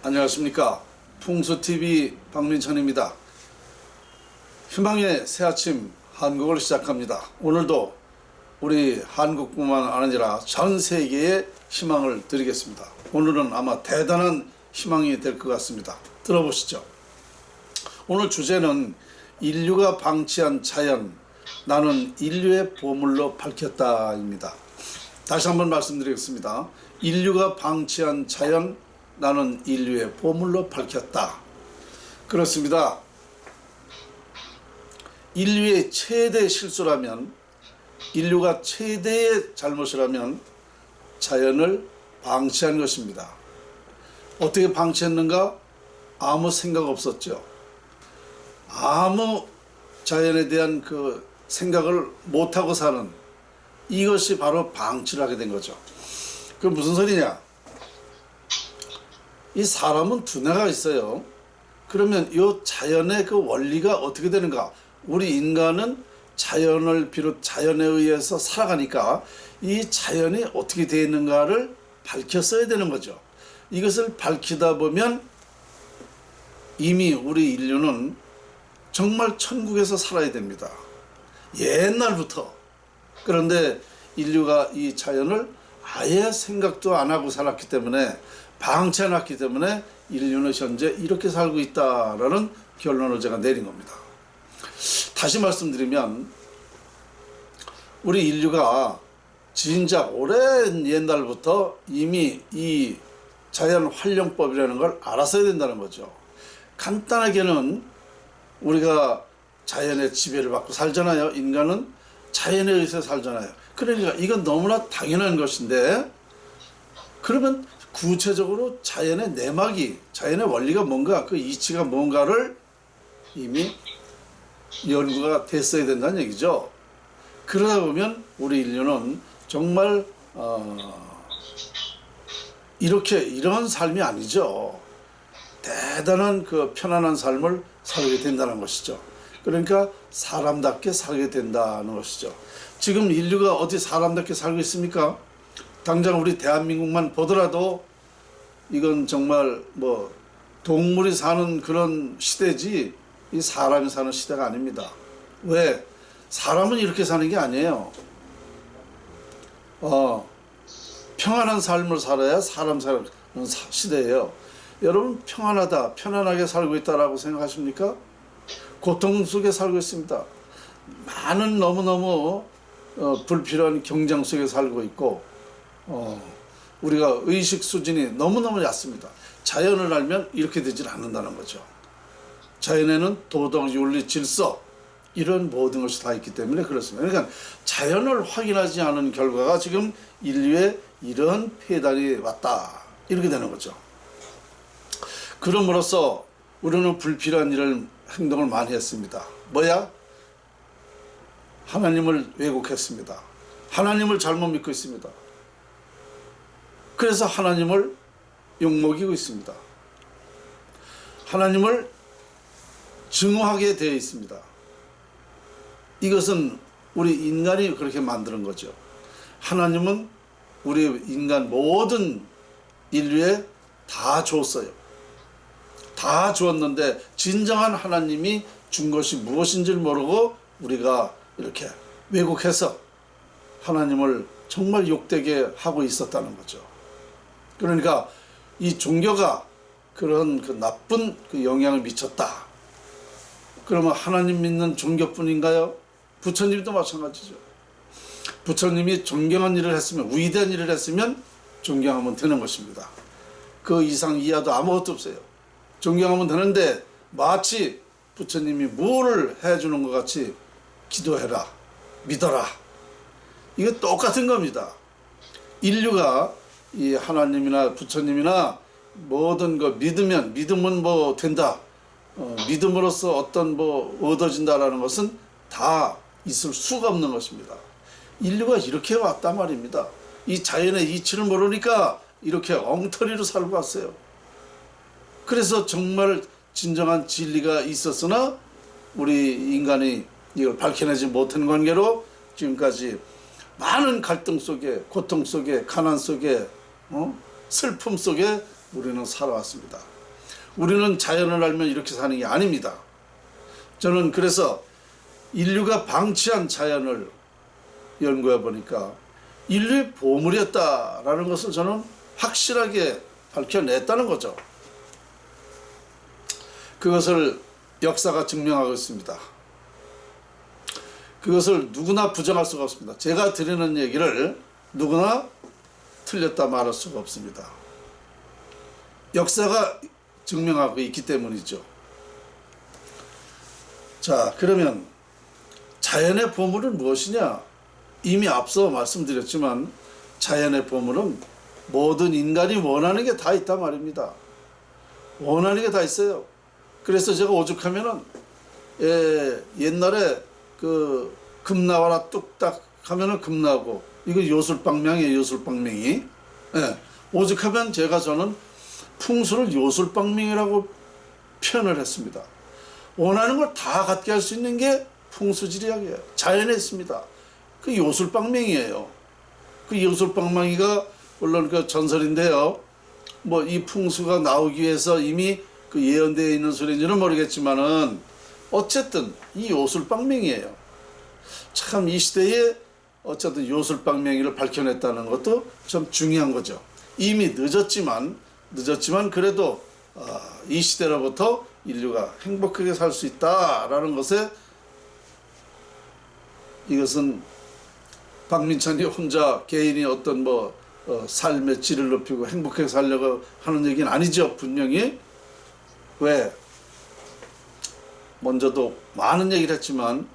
안녕하십니까. 풍수TV 박민천입니다. 희망의 새아침 한국을 시작합니다. 오늘도 우리 한국뿐만 아니라 전 세계에 희망을 드리겠습니다. 오늘은 아마 대단한 희망이 될 것 같습니다. 들어보시죠. 오늘 주제는 인류가 방치한 자연, 나는 인류의 보물로 밝혔다입니다. 다시 한번 말씀드리겠습니다. 인류가 방치한 자연, 나는 인류의 보물로 밝혔다. 그렇습니다. 인류의 최대 실수라면, 인류가 최대의 잘못이라면 자연을 방치한 것입니다. 어떻게 방치했는가? 아무 생각 없었죠. 아무 자연에 대한 그 생각을 못하고 사는, 이것이 바로 방치를 하게 된 거죠. 그 무슨 소리냐? 이 사람은 두뇌가 있어요. 그러면 이 자연의 그 원리가 어떻게 되는가? 우리 인간은 자연을 비롯 자연에 의해서 살아가니까 이 자연이 어떻게 되어 있는가를 밝혔어야 되는 거죠. 이것을 밝히다 보면 이미 우리 인류는 정말 천국에서 살아야 됩니다. 옛날부터. 그런데 인류가 이 자연을 아예 생각도 안 하고 살았기 때문에, 방치해놨기 때문에 인류는 현재 이렇게 살고 있다라는 결론을 제가 내린 겁니다. 다시 말씀드리면 우리 인류가 진작 오랜 옛날부터 이미 이 자연 활용법이라는 걸 알았어야 된다는 거죠. 간단하게는 우리가 자연의 지배를 받고 살잖아요. 인간은 자연에 의해서 살잖아요. 그러니까 이건 너무나 당연한 것인데, 그러면 구체적으로 자연의 내막이, 자연의 원리가 뭔가, 그 이치가 뭔가를 이미 연구가 됐어야 된다는 얘기죠. 그러다 보면 우리 인류는 정말 이런 삶이 아니죠. 대단한 그 편안한 삶을 살게 된다는 것이죠. 그러니까 사람답게 살게 된다는 것이죠. 지금 인류가 어디 사람답게 살고 있습니까? 당장 우리 대한민국만 보더라도 이건 정말 뭐 동물이 사는 그런 시대지 이 사람이 사는 시대가 아닙니다. 왜? 사람은 이렇게 사는 게 아니에요. 평안한 삶을 살아야 사람 사는 시대예요. 여러분, 평안하다, 편안하게 살고 있다라고 생각하십니까? 고통 속에 살고 있습니다. 많은 너무너무 불필요한 경쟁 속에 살고 있고, 우리가 의식 수준이 너무너무 얕습니다. 자연을 알면 이렇게 되질 않는다는 거죠. 자연에는 도덕, 윤리, 질서, 이런 모든 것이 다 있기 때문에 그렇습니다. 그러니까 자연을 확인하지 않은 결과가 지금 인류에 이런 폐단이 왔다, 이렇게 되는 거죠. 그럼으로써 우리는 불필요한 행동을 많이 했습니다. 뭐야? 하나님을 왜곡했습니다. 하나님을 잘못 믿고 있습니다. 그래서 하나님을 욕먹이고 있습니다. 하나님을 증오하게 되어 있습니다. 이것은 우리 인간이 그렇게 만드는 거죠. 하나님은 우리 인간 모든 인류에 다 줬어요. 다 주었는데 진정한 하나님이 준 것이 무엇인지를 모르고 우리가 이렇게 왜곡해서 하나님을 정말 욕되게 하고 있었다는 거죠. 그러니까 이 종교가 그런 그 나쁜 그 영향을 미쳤다. 그러면 하나님 믿는 종교뿐인가요? 부처님도 마찬가지죠. 부처님이 존경한 일을 했으면, 위대한 일을 했으면 존경하면 되는 것입니다. 그 이상 이하도 아무것도 없어요. 존경하면 되는데 마치 부처님이 뭐를 해주는 것 같이 기도해라, 믿어라, 이거 똑같은 겁니다. 인류가 이 하나님이나 부처님이나 모든 거 믿으면 뭐 된다, 믿음으로써 어떤 뭐 얻어진다라는 것은 다 있을 수가 없는 것입니다. 인류가 이렇게 왔단 말입니다. 이 자연의 이치를 모르니까 이렇게 엉터리로 살고 왔어요. 그래서 정말 진정한 진리가 있었으나 우리 인간이 이걸 밝혀내지 못한 관계로 지금까지 많은 갈등 속에, 고통 속에, 가난 속에, 슬픔 속에 우리는 살아왔습니다. 우리는 자연을 알면 이렇게 사는 게 아닙니다. 저는 그래서 인류가 방치한 자연을 연구해 보니까 인류의 보물이었다라는 것을 저는 확실하게 밝혀냈다는 거죠. 그것을 역사가 증명하고 있습니다. 그것을 누구나 부정할 수가 없습니다. 제가 드리는 얘기를 누구나 틀렸다 말할 수가 없습니다. 역사가 증명하고 있기 때문이죠. 자, 그러면 자연의 보물은 무엇이냐? 이미 앞서 말씀드렸지만 자연의 보물은 모든 인간이 원하는 게 다 있단 말입니다. 원하는 게 다 있어요. 그래서 제가 오죽하면은 옛날에 그 금 나와라 뚝딱 하면은 금 나오고, 이거 요술방명이에요. 요술방명이. 오죽하면 저는 풍수를 요술방명이라고 표현을 했습니다. 원하는 걸 다 갖게 할 수 있는 게 풍수지리학이에요. 자연에 있습니다. 그 요술방명이에요. 그 요술방망이가 물론 그 전설인데요. 뭐 이 풍수가 나오기 위해서 이미 그 예언되어 있는 소리인지는 모르겠지만은 어쨌든 이 요술방명이에요. 참 이 시대에 어쨌든 요술방명이를 밝혀냈다는 것도 참 중요한 거죠. 이미 늦었지만 그래도 이 시대로부터 인류가 행복하게 살 수 있다라는 것에, 이것은 박민찬이 혼자 개인이 어떤 삶의 질을 높이고 행복하게 살려고 하는 얘기는 아니죠. 분명히. 왜? 먼저도 많은 얘기를 했지만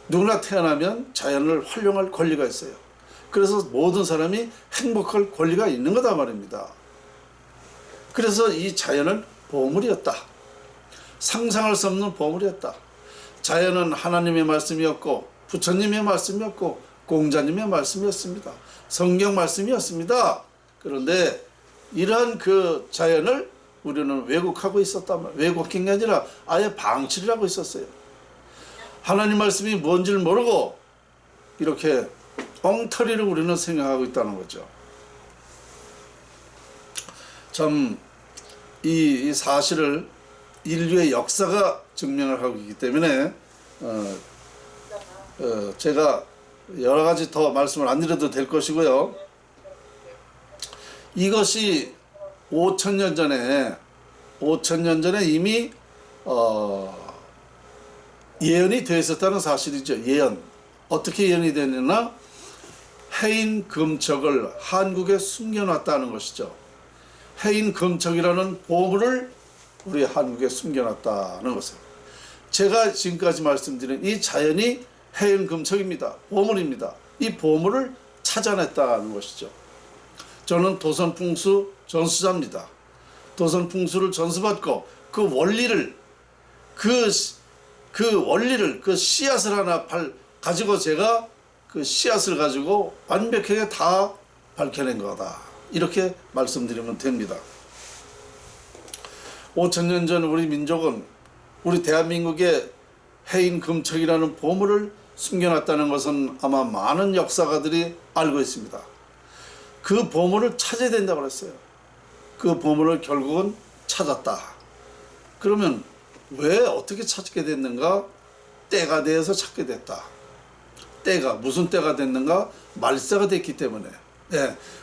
누구나 태어나면 자연을 활용할 권리가 있어요. 그래서 모든 사람이 행복할 권리가 있는 거다 말입니다. 그래서 이 자연은 보물이었다. 상상할 수 없는 보물이었다. 자연은 하나님의 말씀이었고 부처님의 말씀이었고 공자님의 말씀이었습니다. 성경 말씀이었습니다. 그런데 이러한 그 자연을 우리는 왜곡하고 있었단 말이에요. 왜곡한 게 아니라 아예 방치를 하고 있었어요. 하나님 말씀이 뭔지를 모르고 이렇게 엉터리를 우리는 생각하고 있다는 거죠. 참 이 사실을 인류의 역사가 증명을 하고 있기 때문에 제가 여러 가지 더 말씀을 안 드려도 될 것이고요. 이것이 5,000년 전에 이미 예언이 되어 있었다는 사실이죠. 예언. 어떻게 예언이 되느냐? 해인 금척을 한국에 숨겨놨다는 것이죠. 해인 금척이라는 보물을 우리 한국에 숨겨놨다는 것을. 제가 지금까지 말씀드린 이 자연이 해인 금척입니다. 보물입니다. 이 보물을 찾아냈다는 것이죠. 저는 도선풍수 전수자입니다. 도선풍수를 전수받고 그 원리를, 그 씨앗을 하나 가지고 제가 그 씨앗을 가지고 완벽하게 다 밝혀낸 거다. 이렇게 말씀드리면 됩니다. 5,000년 전 우리 민족은, 우리 대한민국의 해인 금척이라는 보물을 숨겨놨다는 것은 아마 많은 역사가들이 알고 있습니다. 그 보물을 찾아야 된다고 그랬어요. 그 보물을 결국은 찾았다. 그러면 왜 어떻게 찾게 됐는가? 때가 되어서 찾게 됐다. 때가 무슨 때가 됐는가? 말세가 됐기 때문에.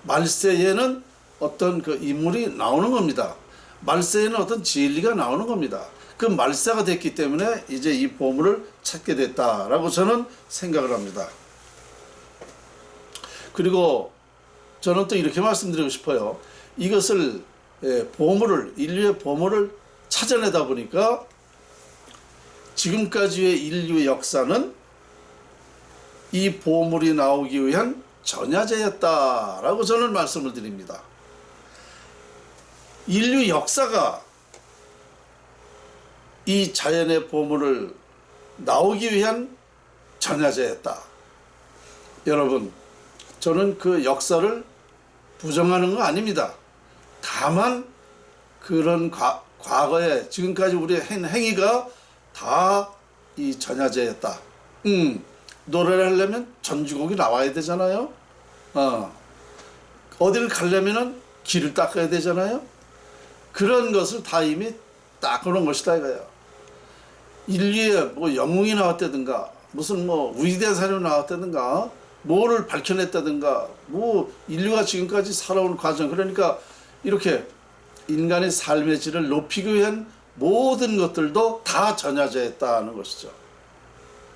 말세에는 어떤 그 인물이 나오는 겁니다. 말세에는 어떤 진리가 나오는 겁니다. 그 말세가 됐기 때문에 이제 이 보물을 찾게 됐다라고 저는 생각을 합니다. 그리고 저는 또 이렇게 말씀드리고 싶어요. 이것을 인류의 보물을 찾아내다 보니까 지금까지의 인류의 역사는 이 보물이 나오기 위한 전야제였다라고 저는 말씀을 드립니다. 인류 역사가 이 자연의 보물을 나오기 위한 전야제였다. 여러분, 저는 그 역사를 부정하는 거 아닙니다. 다만 그런 과거에 지금까지 우리의 행위가 다 이 전야제였다. 노래를 하려면 전주곡이 나와야 되잖아요. 어디를 가려면은 길을 닦아야 되잖아요. 그런 것을 다 이미 닦아놓은 것이다 이거야. 인류에 뭐 영웅이 나왔다든가 무슨 뭐 위대한 사람이 나왔다든가 뭐를 밝혀냈다든가 뭐 인류가 지금까지 살아온 과정, 그러니까 이렇게 인간의 삶의 질을 높이기 위한 모든 것들도 다 전야제했다는 것이죠.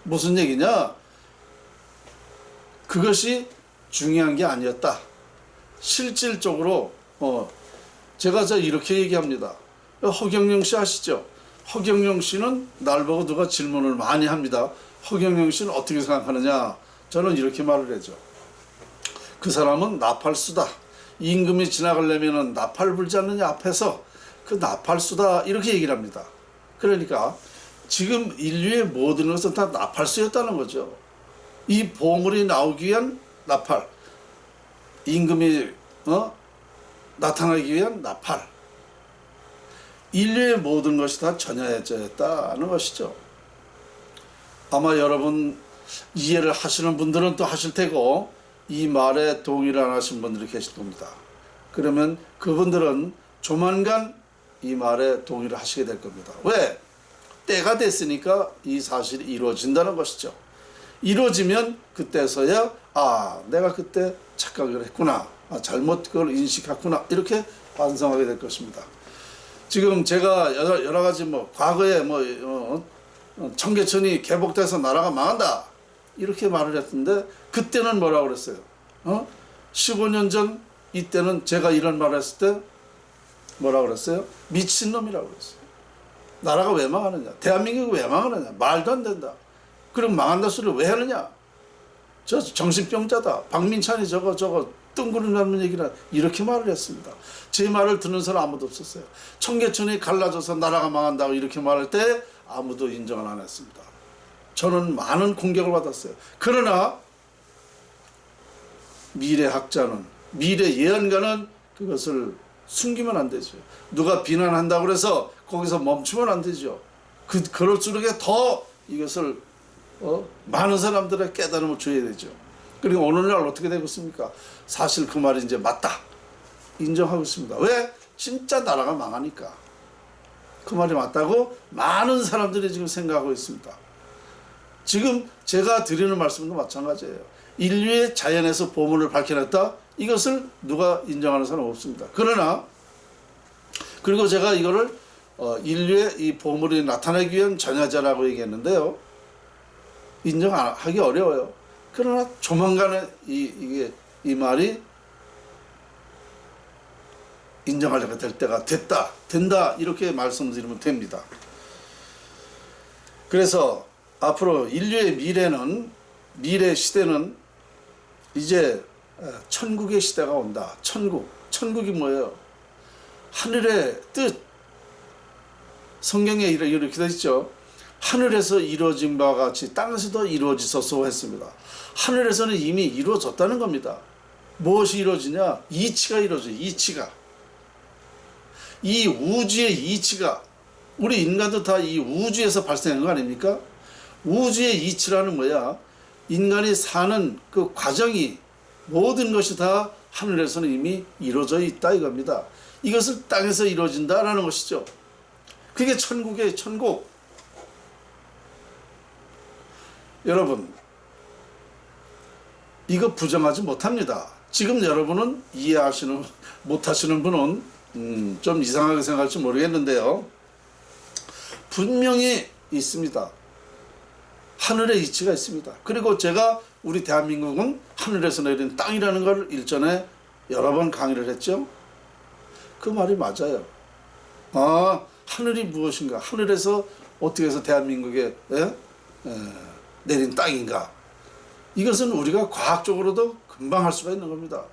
무슨 얘기냐? 그것이 중요한 게 아니었다. 실질적으로 제가 이렇게 얘기합니다. 허경영 씨 아시죠? 허경영 씨는 날 보고 누가 질문을 많이 합니다. 허경영 씨는 어떻게 생각하느냐? 저는 이렇게 말을 하죠. 그 사람은 나팔수다. 임금이 지나가려면 나팔 불지 않느냐 앞에서 그 나팔수다 이렇게 얘기를 합니다. 그러니까 지금 인류의 모든 것은 다 나팔수였다는 거죠. 이 보물이 나오기 위한 나팔, 임금이 나타나기 위한 나팔, 인류의 모든 것이 다 전야제였다는 것이죠. 아마 여러분 이해를 하시는 분들은 또 하실 테고 이 말에 동의를 안 하신 분들이 계실 겁니다. 그러면 그분들은 조만간 이 말에 동의를 하시게 될 겁니다. 왜? 때가 됐으니까 이 사실이 이루어진다는 것이죠. 이루어지면 그때서야 내가 그때 착각을 했구나, 잘못 그걸 인식했구나, 이렇게 반성하게 될 것입니다. 지금 제가 여러 가지 과거에 청계천이 개복돼서 나라가 망한다 이렇게 말을 했는데 그때는 뭐라고 그랬어요? 15년 전 이때는 제가 이런 말을 했을 때 뭐라고 그랬어요? 미친놈이라고 그랬어요. 나라가 왜 망하느냐? 대한민국이 왜 망하느냐? 말도 안 된다. 그럼 망한다 소리를 왜 하느냐? 저 정신병자다. 박민찬이 저거 뜬구름 얘기를 이렇게 말을 했습니다. 제 말을 듣는 사람 아무도 없었어요. 청계천이 갈라져서 나라가 망한다고 이렇게 말할 때 아무도 인정을 안 했습니다. 저는 많은 공격을 받았어요. 그러나 미래학자는, 미래 예언가는 그것을 숨기면 안 되죠. 누가 비난한다고 해서 거기서 멈추면 안 되죠. 그럴수록 더 이것을 많은 사람들의 깨달음을 줘야 되죠. 그리고 오늘날 어떻게 되고 있습니까? 사실 그 말이 이제 맞다 인정하고 있습니다. 왜? 진짜 나라가 망하니까. 그 말이 맞다고 많은 사람들이 지금 생각하고 있습니다. 지금 제가 드리는 말씀도 마찬가지예요. 인류의 자연에서 보물을 밝혀냈다, 이것을 누가 인정하는 사람 없습니다. 그러나 그리고 제가 이거를 인류의 이 보물이 나타나기 위한 전야제라고 얘기했는데요, 인정하기 어려워요. 그러나 조만간에 이 말이 인정하려고 될 때가 된다 이렇게 말씀드리면 됩니다. 그래서 앞으로 인류의 미래 시대는 이제 천국의 시대가 온다. 천국이 뭐예요? 하늘의 뜻. 성경에 이렇게 되어 있죠. 하늘에서 이루어진 바와 같이 땅에서도 이루어지소서 했습니다. 하늘에서는 이미 이루어졌다는 겁니다. 무엇이 이루어지냐? 이치가 이루어져요. 이치가. 이 우주의 이치가, 우리 인간도 다 이 우주에서 발생한 거 아닙니까? 우주의 이치라는 뭐야? 인간이 사는 그 과정이, 모든 것이 다 하늘에서는 이미 이루어져 있다 이겁니다. 이것을 땅에서 이루어진다라는 것이죠. 그게 천국이에요. 천국. 여러분, 이거 부정하지 못합니다. 지금 여러분은 못하시는 분은 좀 이상하게 생각할지 모르겠는데요, 분명히 있습니다. 하늘의 이치가 있습니다. 그리고 제가 우리 대한민국은 하늘에서 내린 땅이라는 걸 일전에 여러 번 강의를 했죠. 그 말이 맞아요. 하늘이 무엇인가? 하늘에서 어떻게 해서 대한민국에 내린 땅인가? 이것은 우리가 과학적으로도 금방 할 수가 있는 겁니다.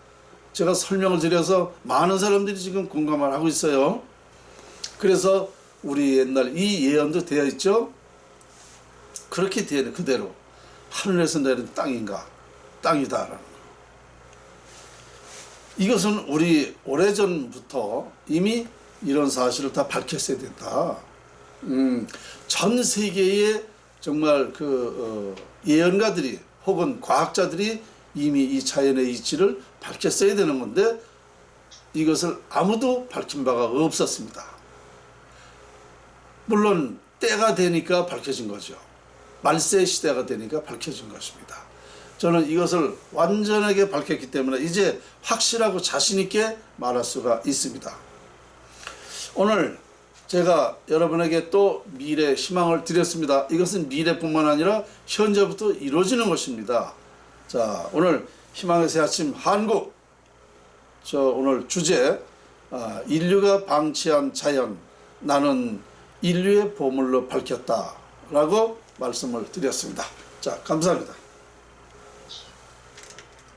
제가 설명을 드려서 많은 사람들이 지금 공감을 하고 있어요. 그래서 우리 옛날 이 예언도 되어 있죠. 그렇게 되는 그대로 하늘에서 내린 땅이다라는 거. 이것은 우리 오래전부터 이미 이런 사실을 다 밝혔어야 된다. 전 세계의 정말 예언가들이 혹은 과학자들이 이미 이 자연의 이치를 밝혔어야 되는 건데 이것을 아무도 밝힌 바가 없었습니다. 물론 때가 되니까 밝혀진 거죠. 말세 시대가 되니까 밝혀진 것입니다. 저는 이것을 완전하게 밝혔기 때문에 이제 확실하고 자신 있게 말할 수가 있습니다. 오늘 제가 여러분에게 또 미래 희망을 드렸습니다. 이것은 미래뿐만 아니라 현재부터 이루어지는 것입니다. 자, 오늘 희망의 새 아침 한국, 저 오늘 주제 인류가 방치한 자연, 나는 인류의 보물로 밝혔다 라고 말씀을 드렸습니다. 자, 감사합니다.